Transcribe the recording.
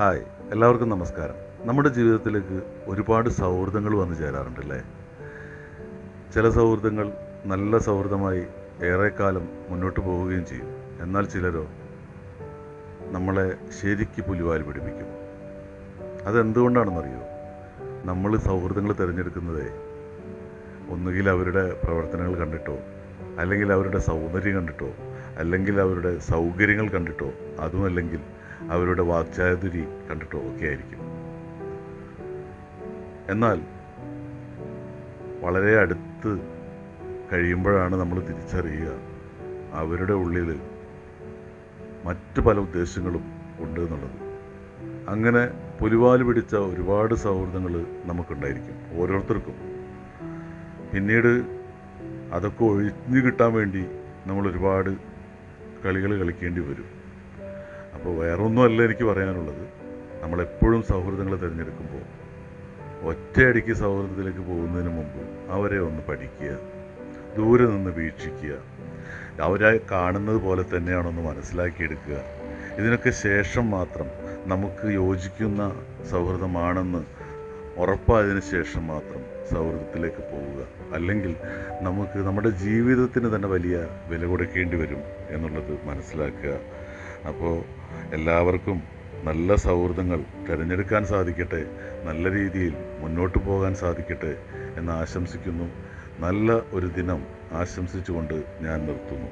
Hi, എല്ലാവർക്കും നമസ്കാരം. നമ്മുടെ ജീവിതത്തിലേക്ക് ഒരുപാട് സൗഹൃദങ്ങൾ വന്നു ചേരാറുണ്ടല്ലേ? ചില സൗഹൃദങ്ങൾ നല്ല സൗഹൃദമായി ഏറെക്കാലം മുന്നോട്ട് പോവുകയും ചെയ്യും. എന്നാൽ ചിലരോ നമ്മളെ ശരിക്ക് പുലിവാൽ പിടിപ്പിക്കും. അതെന്തുകൊണ്ടാണെന്നറിയോ? നമ്മൾ സൗഹൃദങ്ങൾ തിരഞ്ഞെടുക്കുന്നതേ ഒന്നുകിൽ അവരുടെ പ്രവർത്തനങ്ങൾ കണ്ടിട്ടോ, അല്ലെങ്കിൽ അവരുടെ സൗന്ദര്യം കണ്ടിട്ടോ, അല്ലെങ്കിൽ അവരുടെ സൗകര്യങ്ങൾ കണ്ടിട്ടോ, അതുമല്ലെങ്കിൽ അവരുടെ വാക്ചാതുരി കണ്ടിട്ടോ ഒക്കെ ആയിരിക്കും. എന്നാൽ വളരെ അടുത്ത് കഴിയുമ്പോഴാണ് നമ്മൾ തിരിച്ചറിയുക അവരുടെ ഉള്ളിൽ മറ്റ് പല ഉദ്ദേശങ്ങളും ഉണ്ട് എന്നുള്ളത്. അങ്ങനെ പുലിവാല് പിടിച്ച ഒരുപാട് സൗഹൃദങ്ങൾ നമുക്കുണ്ടായിരിക്കും, ഓരോരുത്തർക്കും. പിന്നീട് അതൊക്കെ ഒഴിഞ്ഞു കിട്ടാൻ വേണ്ടി നമ്മൾ ഒരുപാട് കളികൾ കളിക്കേണ്ടി വരും. അപ്പോൾ വേറൊന്നുമല്ല എനിക്ക് പറയാനുള്ളത്, നമ്മളെപ്പോഴും സൗഹൃദങ്ങൾ തിരഞ്ഞെടുക്കുമ്പോൾ ഒറ്റയടിക്ക് സൗഹൃദത്തിലേക്ക് പോകുന്നതിന് മുമ്പ് അവരെ ഒന്ന് പഠിക്കുക, ദൂരെ നിന്ന് വീക്ഷിക്കുക, അവരെ കാണുന്നത് പോലെ തന്നെയാണൊന്ന് മനസ്സിലാക്കിയെടുക്കുക. ഇതിനൊക്കെ ശേഷം മാത്രം നമുക്ക് യോജിക്കുന്ന സൗഹൃദമാണെന്ന് ഉറപ്പായതിനു ശേഷം മാത്രം സൗഹൃദത്തിലേക്ക് പോവുക. അല്ലെങ്കിൽ നമുക്ക് നമ്മുടെ ജീവിതത്തിന് തന്നെ വലിയ വില കൊടുക്കേണ്ടി വരും എന്നുള്ളത് മനസ്സിലാക്കുക. അപ്പോൾ എല്ലാവർക്കും നല്ല സൗഹൃദങ്ങൾ തിരഞ്ഞെടുക്കാൻ സാധിക്കട്ടെ, നല്ല രീതിയിൽ മുന്നോട്ട് പോകാൻ സാധിക്കട്ടെ എന്ന് ആശംസിക്കുന്നു. നല്ല ഒരു ദിനം ആശംസിച്ചുകൊണ്ട് ഞാൻ നിർത്തുന്നു.